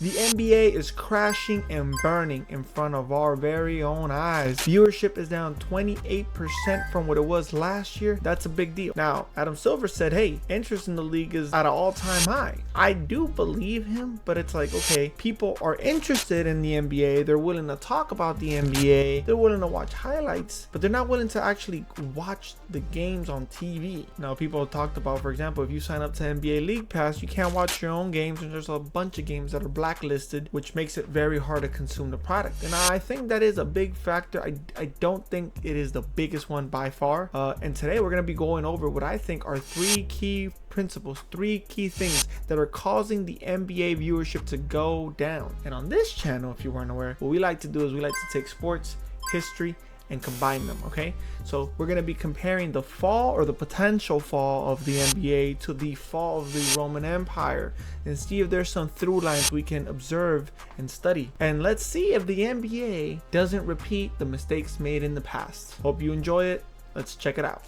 The NBA is crashing and burning in front of our very own eyes. Viewership is down 28% from what it was last year. That's a big deal. Now, Adam Silver said, hey, interest in the league is at an all-time high. I do believe him, but it's like, okay, people are interested in the NBA. They're willing to talk about the NBA. They're willing to watch highlights, but they're not willing to actually watch the games on TV. Now, people have talked about, for example, if you sign up to NBA League Pass, you can't watch your own games, and there's a bunch of games that are blacklisted, which makes it very hard to consume the product. And I think that is a big factor. I don't think it is the biggest one by far. And today we're going to be going over what I think are three key principles, three key things that are causing the NBA viewership to go down. And on this channel, if you weren't aware, what we like to do is we like to take sports, history, and combine them. Okay, so we're going to be comparing the fall or the potential fall of the NBA to the fall of the Roman Empire and see if there's some through lines we can observe and study, and let's see if the NBA doesn't repeat the mistakes made in the past. Hope you enjoy it. Let's check it out.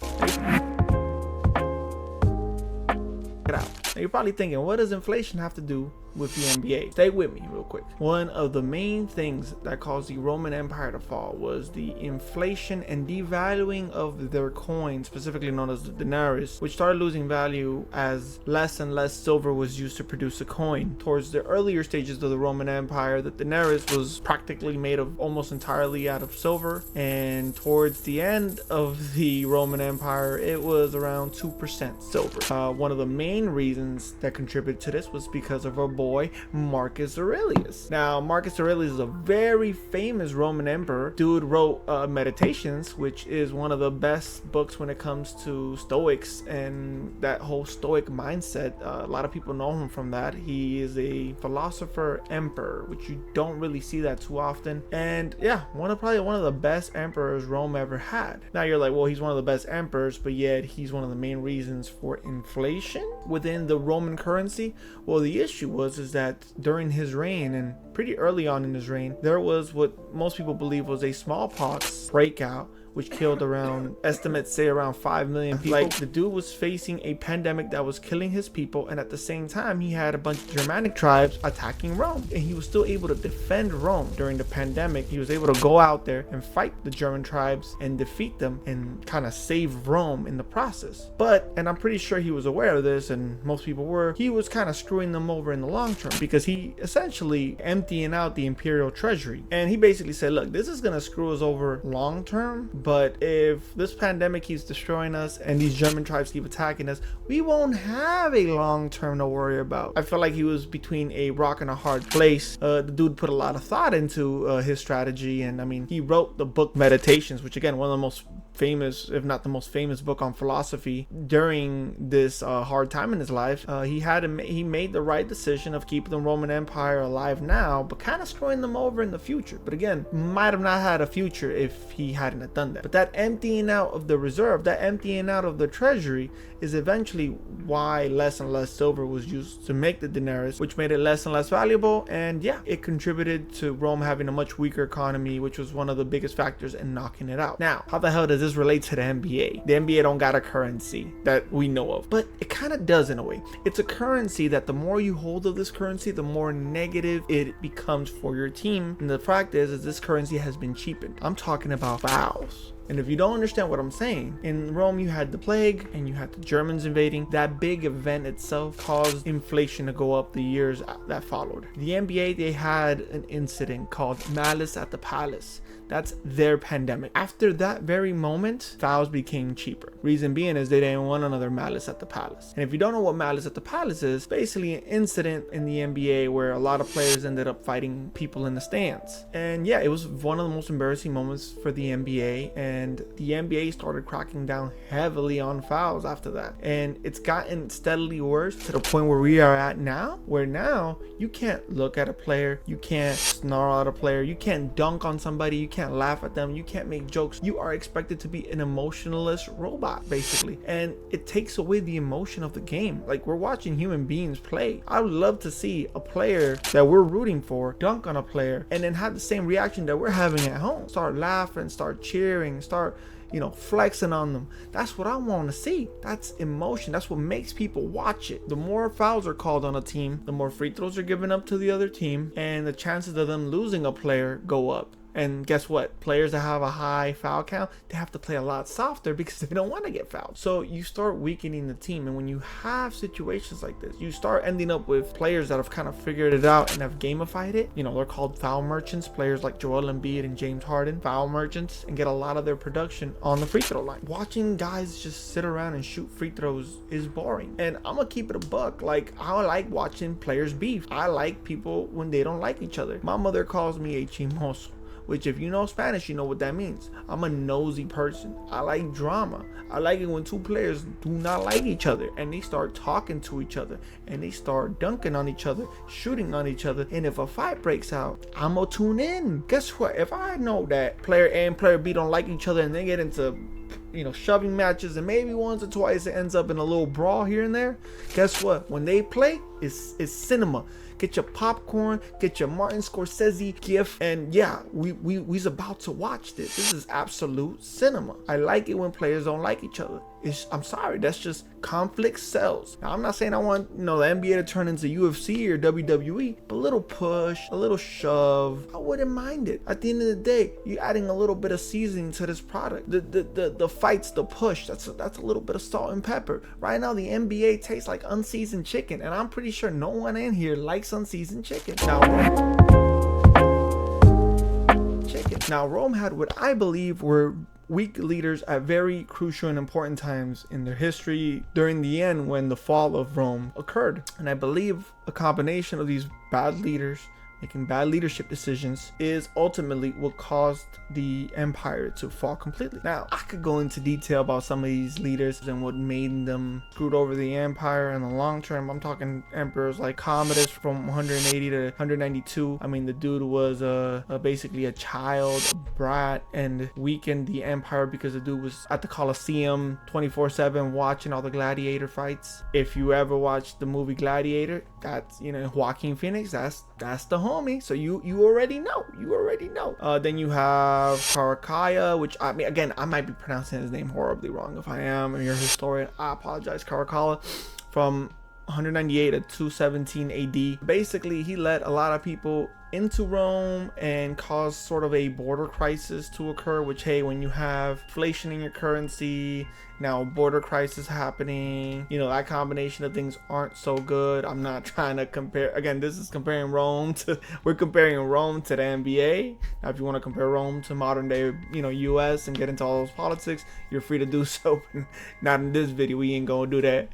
Now you're probably thinking, what does inflation have to do with the NBA? Stay with me real quick. One of the main things that caused the Roman Empire to fall was the inflation and devaluing of their coin, specifically known as the denarius, which started losing value as less and less silver was used to produce a coin. Towards the earlier stages of the Roman Empire, the denarius was practically made of almost entirely out of silver, and towards the end of the Roman Empire, it was around 2% silver. One of the main reasons that contributed to this was because of our boy Marcus Aurelius. Now, Marcus Aurelius is a very famous Roman emperor. Dude wrote Meditations, which is one of the best books when it comes to Stoics and that whole Stoic mindset. A lot of people know him from that. He is a philosopher emperor, which you don't really see that too often. And yeah, probably one of the best emperors Rome ever had. Now you're like, well, he's one of the best emperors, but yet he's one of the main reasons for inflation within the Roman currency. Well, the issue is that during his reign and pretty early on in his reign, there was what most people believe was a smallpox breakout, which killed around, estimates say around 5 million people. Like, the dude was facing a pandemic that was killing his people, and at the same time he had a bunch of Germanic tribes attacking Rome, and he was still able to defend Rome during the pandemic. He was able to go out there and fight the German tribes and defeat them and kind of save Rome in the process. But, and I'm pretty sure he was aware of this, and most people were, he was kind of screwing them over in the long term, because he essentially emptying out the imperial treasury. And he basically said, look, this is gonna screw us over long term, but if this pandemic keeps destroying us and these German tribes keep attacking us, we won't have a long term to worry about. I felt like he was between a rock and a hard place. The dude put a lot of thought into his strategy, and I mean, he wrote the book Meditations, which again, one of the most famous, if not the most famous book on philosophy during this hard time in his life. He made the right decision of keeping the Roman Empire alive now, but kind of screwing them over in the future. But again, might have not had a future if he hadn't have done that. But that emptying out of the reserve, that emptying out of the treasury, is eventually why less and less silver was used to make the denarius, which made it less and less valuable. And yeah, it contributed to Rome having a much weaker economy, which was one of the biggest factors in knocking it out. Now, how the hell does this relate to the NBA? The NBA don't got a currency that we know of, but it kind of does in a way. It's a currency that the more you hold of this currency, the more negative it becomes for your team. And the fact is this currency has been cheapened. I'm talking about fouls. And if you don't understand what I'm saying, in Rome you had the plague and you had the Germans invading. That big event itself caused inflation to go up the years that followed. The NBA, they had an incident called Malice at the Palace. That's their pandemic. After that very moment, fouls became cheaper. Reason being is they didn't want another Malice at the Palace. And if you don't know what Malice at the Palace is, basically an incident in the NBA where a lot of players ended up fighting people in the stands. And yeah, it was one of the most embarrassing moments for the NBA, and the NBA started cracking down heavily on fouls after that. And it's gotten steadily worse to the point where we are at now, where now you can't look at a player, you can't snarl at a player, you can't dunk on somebody, you can't laugh at them, you can't make jokes. You are expected to be an emotionless robot, basically, and it takes away the emotion of the game. Like, we're watching human beings play. I would love to see a player that we're rooting for dunk on a player and then have the same reaction that we're having at home. Start laughing, start cheering, start flexing on them. That's what I want to see. That's emotion. That's what makes people watch it. The more fouls are called on a team, the more free throws are given up to the other team, and the chances of them losing a player go up. And guess what? Players that have a high foul count, they have to play a lot softer because they don't want to get fouled. So you start weakening the team. And when you have situations like this, you start ending up with players that have kind of figured it out and have gamified it. They're called foul merchants. Players like Joel Embiid and James Harden, foul merchants, and get a lot of their production on the free throw line. Watching guys just sit around and shoot free throws is boring. And I'm going to keep it a buck. Like, I like watching players beef. I like people when they don't like each other. My mother calls me a chimoso, which if you know Spanish, you know what that means. I'm a nosy person. I like drama. I like it when two players do not like each other and they start talking to each other and they start dunking on each other, shooting on each other. And if a fight breaks out, I'm gonna tune in. Guess what? If I know that player A and player B don't like each other and they get into shoving matches, and maybe once or twice it ends up in a little brawl here and there, guess what? When they play, it's cinema. Get your popcorn, get your Martin Scorsese gift, and yeah, we's about to watch this. This is absolute cinema. I like it when players don't like each other. I'm sorry, that's just conflict sells. Now, I'm not saying I want the NBA to turn into UFC or WWE, but a little push, a little shove, I wouldn't mind it. At the end of the day, you're adding a little bit of seasoning to this product. The fights, the push, that's a little bit of salt and pepper. Right now, the NBA tastes like unseasoned chicken, and I'm pretty sure no one in here likes unseasoned chicken. Now, Rome had what I believe were weak leaders at very crucial and important times in their history during the end when the fall of Rome occurred. And I believe a combination of these bad leaders making bad leadership decisions is ultimately what caused the empire to fall completely. Now, I could go into detail about some of these leaders and what made them screwed over the empire in the long term. I'm talking emperors like Commodus from 180 to 192. I mean, the dude was basically a child, a brat, and weakened the empire because the dude was at the Colosseum 24/7 watching all the gladiator fights. If you ever watched the movie Gladiator, that's Joaquin Phoenix, that's the homie. So you already know. Then you have Caracalla, which I mean, again, I might be pronouncing his name horribly wrong. If I am, and you're a historian, I apologize. Caracalla from 198 to 217 AD. Basically, he led a lot of people into Rome and caused sort of a border crisis to occur, which, hey, when you have inflation in your currency, now border crisis happening, that combination of things aren't so good. I'm not trying to compare, again, this is comparing we're comparing Rome to the NBA. Now, if you want to compare Rome to modern day, US and get into all those politics, you're free to do so. Not in this video, we ain't gonna do that.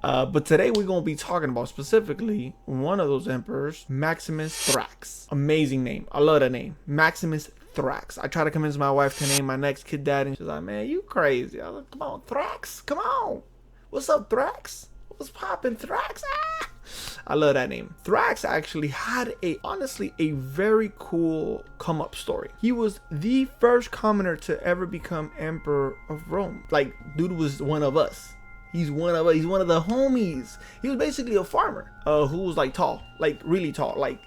But today we're gonna be talking about specifically one of those emperors, Maximus Thrax. Amazing name. I love that name. Maximus Thrax. I try to convince my wife to name my next kid dad, and she's like, man, you crazy. I was like, come on, Thrax, come on. What's up, Thrax? What's poppin', Thrax? Ah! I love that name. Thrax actually had honestly a very cool come up story. He was the first commoner to ever become emperor of Rome. Like, dude was one of us. He's one of us. He's one of the homies. He was basically a farmer who was like tall, like really tall, like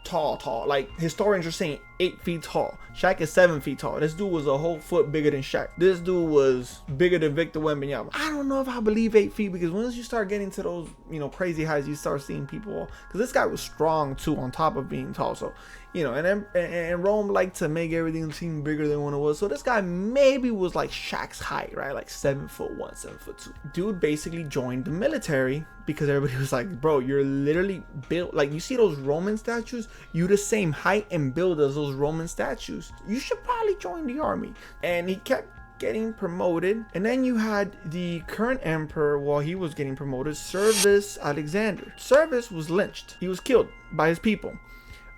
tall. Like historians are saying 8 feet tall. Shaq is 7 feet tall. This dude was a whole foot bigger than Shaq. This dude was bigger than Victor Wembanyama. I don't know if I believe 8 feet, because once you start getting to those, crazy heights, you start seeing people, because this guy was strong too, on top of being tall. So, and Rome liked to make everything seem bigger than what it was. So this guy maybe was like Shaq's height, right? Like 7'1", 7'2". Dude basically joined the military because everybody was like, bro, you're literally built, like, you see those Roman statues? You the same height and build as those Roman statues. You should probably join the army. And he kept getting promoted. And then you had the current emperor, while he was getting promoted, Servius Alexander. Servius was lynched. He was killed by his people.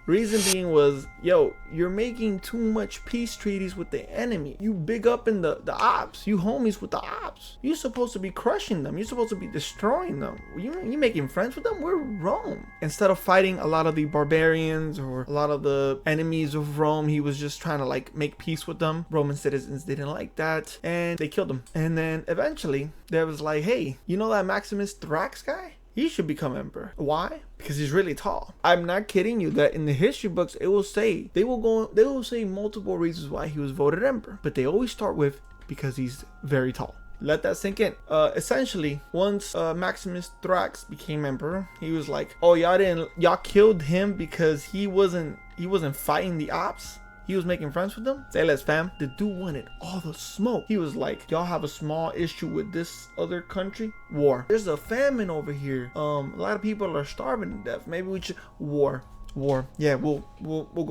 Reason being was, yo, you're making too much peace treaties with the enemy. You big up in the ops. You homies with the ops. You're supposed to be crushing them. You're supposed to be destroying them. You making friends with them? We're Rome. Instead of fighting a lot of the barbarians or a lot of the enemies of Rome, he was just trying to like make peace with them. Roman citizens didn't like that, and they killed him. And then eventually there was like, hey, you know that Maximus Thrax guy? He should become emperor. Why? Because he's really tall. I'm not kidding you that in the history books they will say multiple reasons why he was voted emperor, but they always start with because he's very tall. Let that sink in. Essentially, once Maximus Thrax became emperor, he was like, "Oh, y'all killed him because he wasn't fighting the ops. He was making friends with them." Say less, fam. The dude wanted all the smoke. He was like, "Y'all have a small issue with this other country? War. There's a famine over here. A lot of people are starving to death. Maybe we should war." Yeah, we'll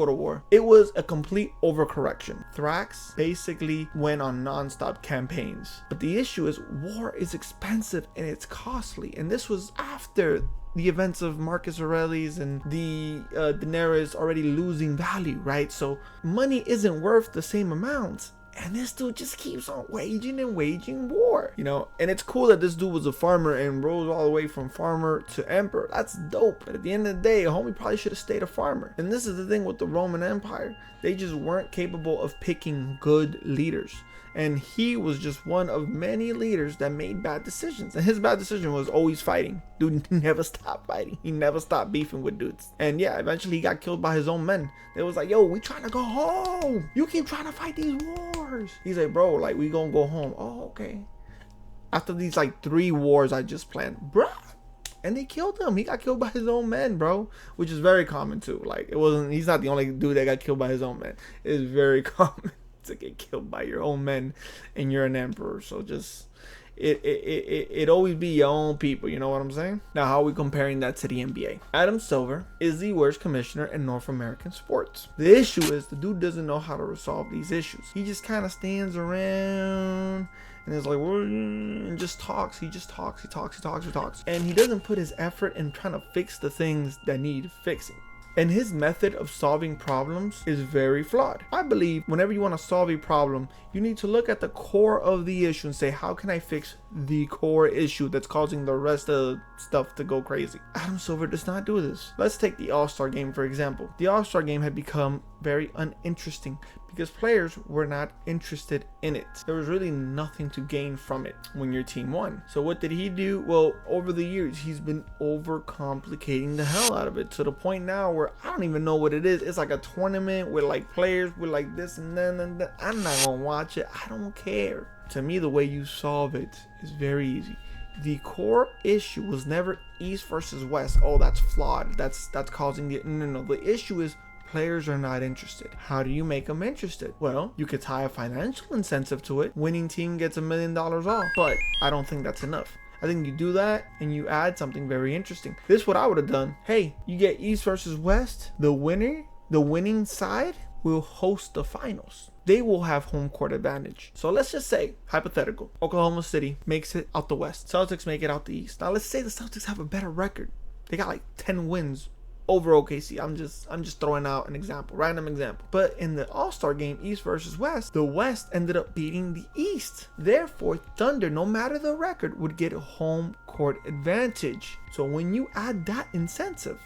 go to war. It was a complete overcorrection. Thrax basically went on non-stop campaigns, but the issue is war is expensive and it's costly, and this was after the events of Marcus Aurelius and the Daenerys already losing value, right? So money isn't worth the same amount. And this dude just keeps on waging war, you know? And it's cool that this dude was a farmer and rose all the way from farmer to emperor. That's dope. But at the end of the day, a homie probably should have stayed a farmer. And this is the thing with the Roman Empire. They just weren't capable of picking good leaders. And he was just one of many leaders that made bad decisions. And his bad decision was always fighting. Dude never stopped fighting. He never stopped beefing with dudes. And yeah, eventually he got killed by his own men. It was like, "Yo, we trying to go home. You keep trying to fight these wars." He's like, "Bro, like, we gonna go home." "Oh, okay." After these like 3 wars I just planned, bruh. And they killed him. He got killed by his own men, bro. Which is very common too. Like, he's not the only dude that got killed by his own men. It's very common to get killed by your own men and you're an emperor. So just it always be your own people, you know what I'm saying? Now, how are we comparing that to the NBA? Adam Silver is the worst commissioner in North American sports. The issue is the dude doesn't know how to resolve these issues. He just kind of stands around and is like, and just talks. He talks. And he doesn't put his effort in trying to fix the things that need fixing. And his method of solving problems is very flawed. I believe whenever you want to solve a problem, you need to look at the core of the issue and say, how can I fix the core issue that's causing the rest of the stuff to go crazy? Adam Silver does not do this. Let's take the All-Star game, for example. The All-Star game had become very uninteresting because players were not interested in it. There was really nothing to gain from it when your team won. So what did he do? Well, over the years, he's been overcomplicating the hell out of it to the point now where I don't even know what it is. It's like a tournament with like players with like this and then and that. I'm not gonna watch it. I don't care. To me, the way you solve it is very easy. The core issue was never East versus West. Oh, that's flawed. That's causing the no. The issue is players are not interested. How do you make them interested? Well, you could tie a financial incentive to it. Winning team gets $1 million off, but I don't think that's enough. I think you do that and you add something very interesting. This is what I would have done. Hey, you get East versus West. The winning side will host the finals. They will have home court advantage. So let's just say, hypothetical, Oklahoma City makes it out the West. Celtics make it out the East. Now let's say the Celtics have a better record. They got like 10 wins over OKC. I'm just throwing out an example, random example. But in the All-Star game, East versus West, the West ended up beating the East. Therefore, Thunder, no matter the record, would get a home court advantage. So when you add that incentive,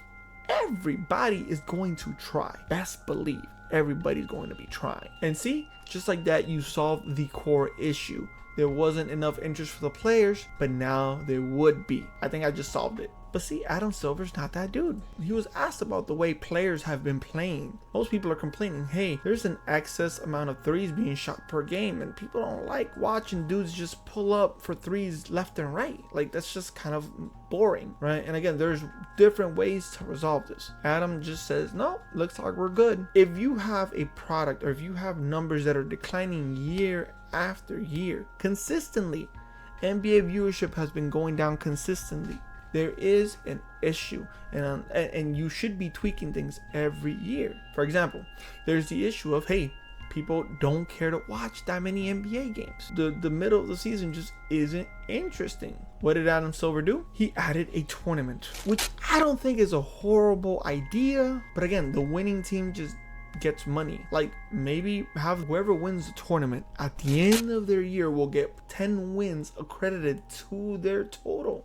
everybody is going to try. Best believe everybody's going to be trying. And see, just like that, you solve the core issue. There wasn't enough interest for the players, but now there would be. I think I just solved it. But see, Adam Silver's not that dude. He was asked about the way players have been playing. Most people are complaining, hey, there's an excess amount of threes being shot per game, and people don't like watching dudes just pull up for threes left and right. Like, that's just kind of boring, right? And again, there's different ways to resolve this. Adam just says, no, looks like we're good. If you have a product or if you have numbers that are declining year after year, consistently, NBA viewership has been going down consistently. There is an issue, and you should be tweaking things every year. For example, there's the issue of, hey, people don't care to watch that many NBA games. The middle of the season just isn't interesting. What did Adam Silver do? He added a tournament, which I don't think is a horrible idea. But again, the winning team just gets money. Like, maybe have whoever wins the tournament at the end of their year will get 10 wins accredited to their total.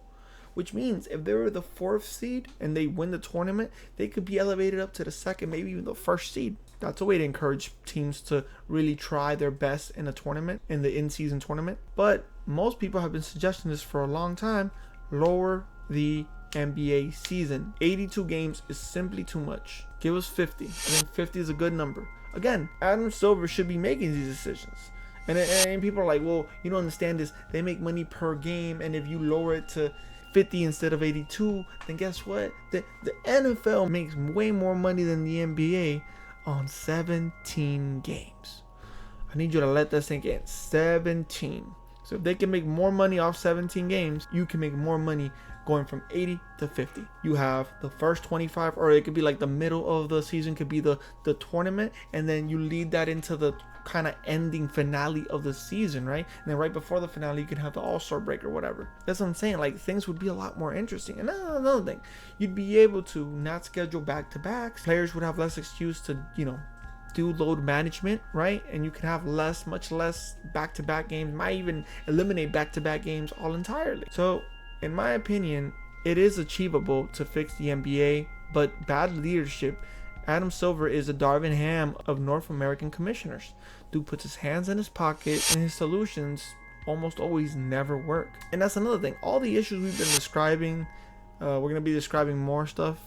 Which means if they were the 4th seed and they win the tournament, they could be elevated up to the 2nd, maybe even the 1st seed. That's a way to encourage teams to really try their best in a tournament, in the in-season tournament. But most people have been suggesting this for a long time. Lower the NBA season. 82 games is simply too much. Give us 50. I think 50 is a good number. Again, Adam Silver should be making these decisions. And people are like, well, you don't understand this. They make money per game, and if you lower it to 50 instead of 82, then guess what? The NFL makes way more money than the NBA on 17 games. I need you to let that sink in. 17. So if they can make more money off 17 games, you can make more money going from 80 to 50. You have the first 25, or it could be like the middle of the season, could be the tournament, and then you lead that into the kind of ending finale of the season, right? And then right before the finale, you can have the all-star break or whatever. That's what I'm saying. Like, things would be a lot more interesting. And another thing, you'd be able to not schedule back-to-backs. Players would have less excuse to, do load management, right? And you can have much less back-to-back games. Might even eliminate back-to-back games all entirely. So in my opinion, it is achievable to fix the NBA, but bad leadership. Adam Silver is a Darvin Ham of North American commissioners. Dude puts his hands in his pocket, and his solutions almost always never work. And that's another thing. All the issues we've been describing, we're going to be describing more stuff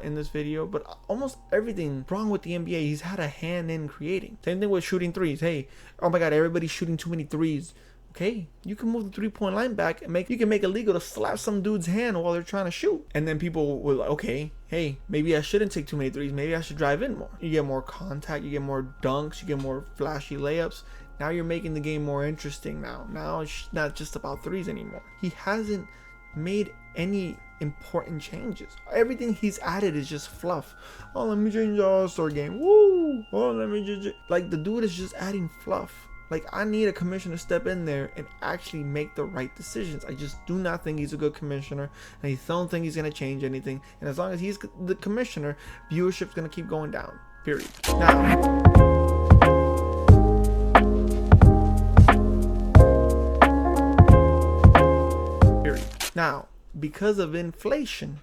in this video, but almost everything wrong with the NBA, he's had a hand in creating. Same thing with shooting threes. Hey, oh my God, everybody's shooting too many threes. Okay, you can move the 3-point line back and you can make it legal to slap some dude's hand while they're trying to shoot. And then people will like, okay, hey, maybe I shouldn't take too many threes. Maybe I should drive in more. You get more contact, you get more dunks, you get more flashy layups. Now you're making the game more interesting now. Now it's not just about threes anymore. He hasn't made any important changes. Everything he's added is just fluff. Oh, let me change the All-Star game. Woo! Oh, let me just... Like, the dude is just adding fluff. Like, I need a commissioner to step in there and actually make the right decisions. I just do not think he's a good commissioner, and I don't think he's going to change anything. And as long as he's the commissioner, viewership's going to keep going down. Period. Now, because of inflation,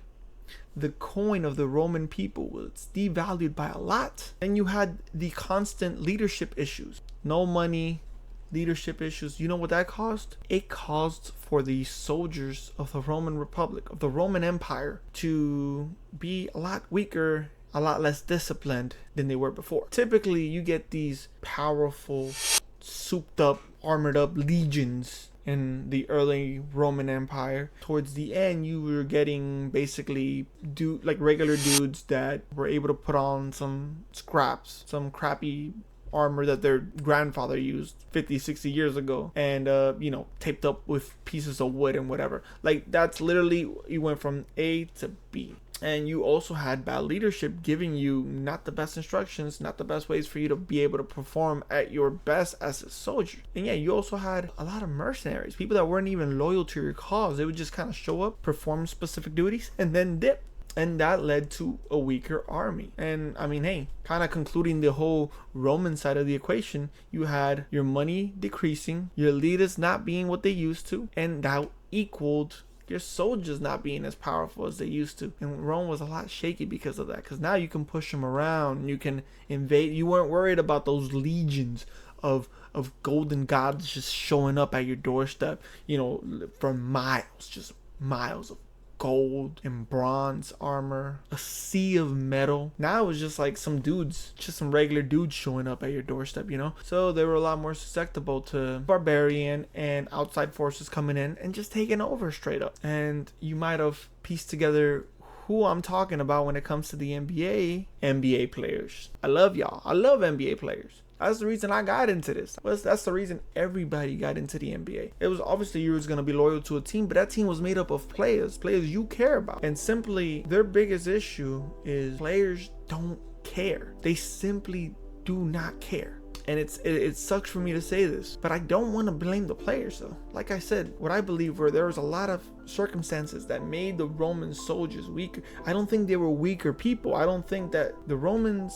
the coin of the Roman people was devalued by a lot. And you had the constant leadership issues. No money, leadership issues. You know what that caused? It caused for the soldiers of the Roman Republic, of the Roman Empire, to be a lot weaker, a lot less disciplined than they were before. Typically, you get these powerful, souped up, armored up legions in the early Roman Empire. Towards the end, you were getting basically regular dudes that were able to put on some scraps, some crappy armor that their grandfather used 50-60 years ago, and taped up with pieces of wood and whatever. Like, that's literally, you went from A to B. And you also had bad leadership giving you not the best instructions, not the best ways for you to be able to perform at your best as a soldier. And yeah, you also had a lot of mercenaries, people that weren't even loyal to your cause. They would just kind of show up, perform specific duties, and then dip. And that led to a weaker army. And I mean, hey, kind of concluding the whole Roman side of the equation, you had your money decreasing, your leaders not being what they used to, and that equaled your soldiers not being as powerful as they used to. And Rome was a lot shaky because of that, because now you can push them around, you can invade. You weren't worried about those legions of golden gods just showing up at your doorstep, for miles, just miles of gold and bronze armor, a sea of metal. Now it was just like some regular dudes showing up at your doorstep, So they were a lot more susceptible to barbarian and outside forces coming in and just taking over straight up. And you might have pieced together who I'm talking about when it comes to the NBA players. I love y'all. I love NBA players. That's the reason I got into this. That's the reason everybody got into the NBA. It was obviously you was going to be loyal to a team, but that team was made up of players you care about. And simply, their biggest issue is players don't care. They simply do not care. And it sucks for me to say this, but I don't want to blame the players though. Like I said, what I believe were there was a lot of circumstances that made the Roman soldiers weaker. I don't think they were weaker people. I don't think that the Roman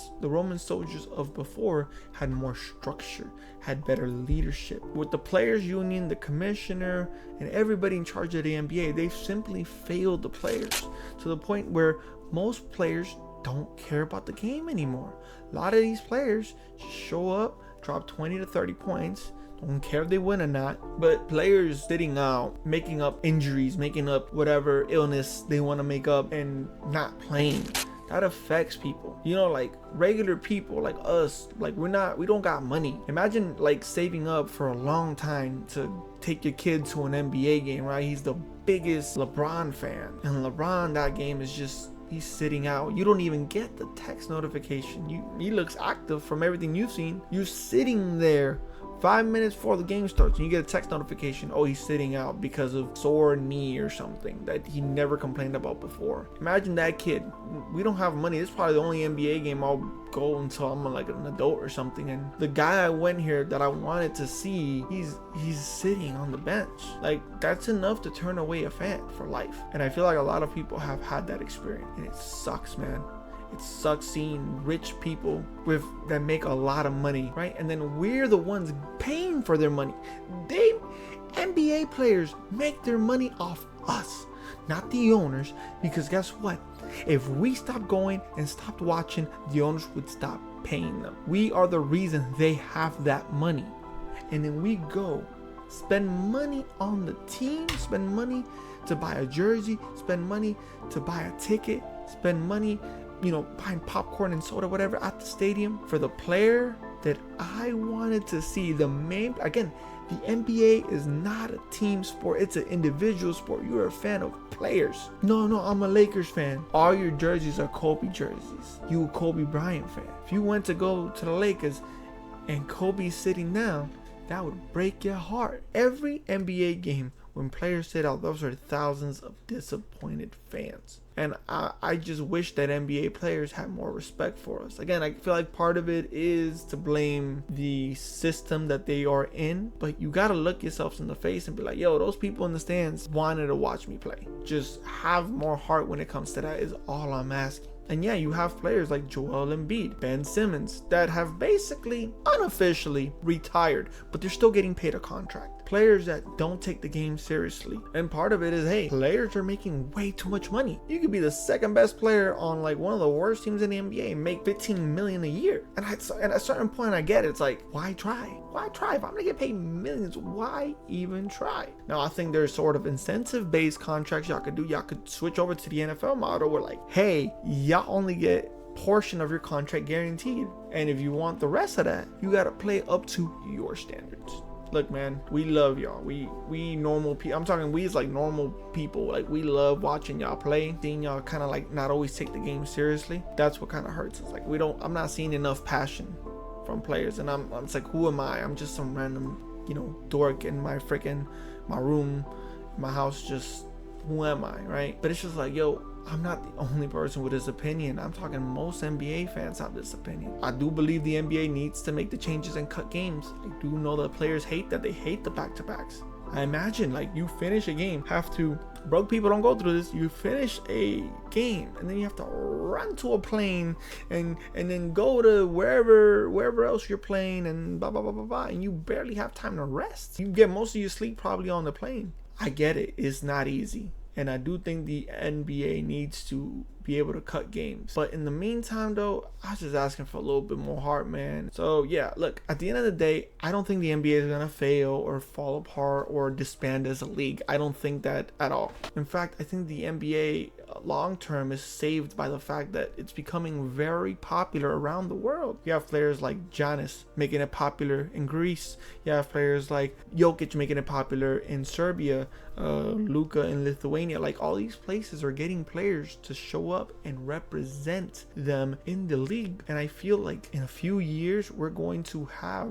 soldiers of before had more structure, had better leadership. With the players union, the commissioner, and everybody in charge of the NBA, they simply failed the players to the point where most players don't care about the game anymore. A lot of these players just show up, drop 20 to 30 points, don't care if they win or not. But players sitting out, making up injuries, making up whatever illness they want to make up, and not playing. that affects people. You know, like regular people like us, like we don't got money. Imagine like saving up for a long time to take your kid to an NBA game, right? He's the biggest LeBron fan, and LeBron, that game is just, he's sitting out. You don't even get the text notification. He looks active from everything you've seen. You're sitting there 5 minutes before the game starts and you get a text notification, oh, he's sitting out because of sore knee or something that he never complained about before. Imagine that kid. We don't have money. This is probably the only NBA game I'll go until I'm like an adult or something, and the guy I went here that I wanted to see, he's sitting on the bench. Like, that's enough to turn away a fan for life. And I feel like a lot of people have had that experience, and it sucks, man. It sucks seeing rich people that make a lot of money, right? And then we're the ones paying for their money. NBA players make their money off us, not the owners, because guess what? If we stopped going and stopped watching, the owners would stop paying them. We are the reason they have that money. And then we go spend money on the team, spend money to buy a jersey, spend money to buy a ticket, spend money, you know, buying popcorn and soda, whatever, at the stadium for the player that I wanted to see. The NBA is not a team sport, it's an individual sport. You're a fan of players. No, I'm a Lakers fan. All your jerseys are Kobe jerseys. You a Kobe Bryant fan. If you went to go to the Lakers and Kobe's sitting down, that would break your heart. Every NBA game, when players sit out, those are thousands of disappointed fans. And I just wish that NBA players had more respect for us. Again, I feel like part of it is to blame the system that they are in, but you gotta look yourselves in the face and be like, yo, those people in the stands wanted to watch me play. Just have more heart when it comes to that is all I'm asking. And yeah, you have players like Joel Embiid, Ben Simmons, that have basically unofficially retired, but they're still getting paid a contract. Players that don't take the game seriously. And part of it is, hey, players are making way too much money. You could be the second best player on like one of the worst teams in the NBA and make $15 million a year. And at a certain point, I get it. It's like, why try? Why try? If I'm gonna get paid millions, why even try? Now, I think there's sort of incentive-based contracts y'all could do. Y'all could switch over to the NFL model where like, hey, y'all only get portion of your contract guaranteed. And if you want the rest of that, you gotta play up to your standards. Look, man, we love y'all. We normal people. I'm talking we as like normal people. Like, we love watching y'all play, seeing y'all kind of like not always take the game seriously. That's what kind of hurts. It's like I'm not seeing enough passion from players, and it's like, who am I? I'm just some random, you know, dork in my room, my house. Just who am I, right? But it's just like, yo, I'm not the only person with this opinion. I'm talking most NBA fans have this opinion. I do believe the NBA needs to make the changes and cut games. I do know that players hate that. They hate the back-to-backs. I imagine like you finish a game, broke people don't go through this. You finish a game and then you have to run to a plane and then go to wherever else you're playing and blah, blah, blah, blah, blah. And you barely have time to rest. You get most of your sleep probably on the plane. I get it. It's not easy. And I do think the NBA needs to be able to cut games. But in the meantime, though, I was just asking for a little bit more heart, man. So, yeah, look, at the end of the day, I don't think the NBA is going to fail or fall apart or disband as a league. I don't think that at all. In fact, I think the NBA long-term is saved by the fact that it's becoming very popular around the world. You have players like Giannis making it popular in Greece. You have players like Jokic making it popular in Serbia, Luka in Lithuania. Like, all these places are getting players to show up and represent them in the league. And I feel like in a few years, we're going to have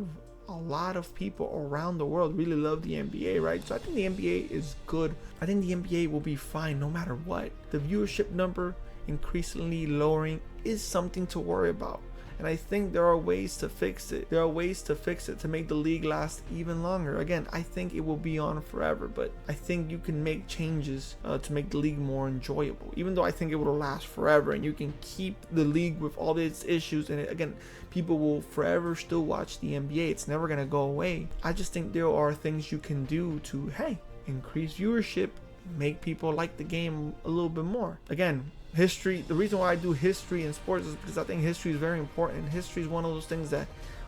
a lot of people around the world really love the NBA, right? So I think the NBA is good. I think the NBA will be fine no matter what. The viewership number increasingly lowering is something to worry about. And I think there are ways to fix it. There are ways to fix it to make the league last even longer. Again, I think it will be on forever, but I think you can make changes to make the league more enjoyable. Even though I think it will last forever and you can keep the league with all its issues. And again, people will forever still watch the NBA. It's never going to go away. I just think there are things you can do to, hey, increase viewership, make people like the game a little bit more. Again, history, the reason why I do history in sports is because I think history is very important. History is one of those things that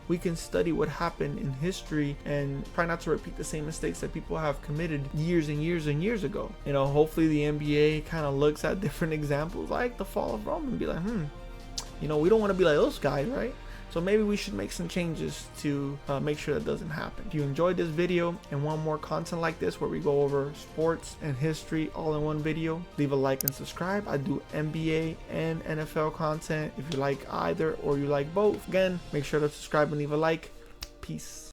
we can study what happened in history and try not to repeat the same mistakes that people have committed years and years and years ago. You know, hopefully the NBA kind of looks at different examples like the fall of Rome and be like, you know, we don't want to be like those guys, right? So maybe we should make some changes to make sure that doesn't happen. If you enjoyed this video and want more content like this where we go over sports and history all in one video, leave a like and subscribe. I do NBA and NFL content. If you like either or you like both, again, make sure to subscribe and leave a like. Peace.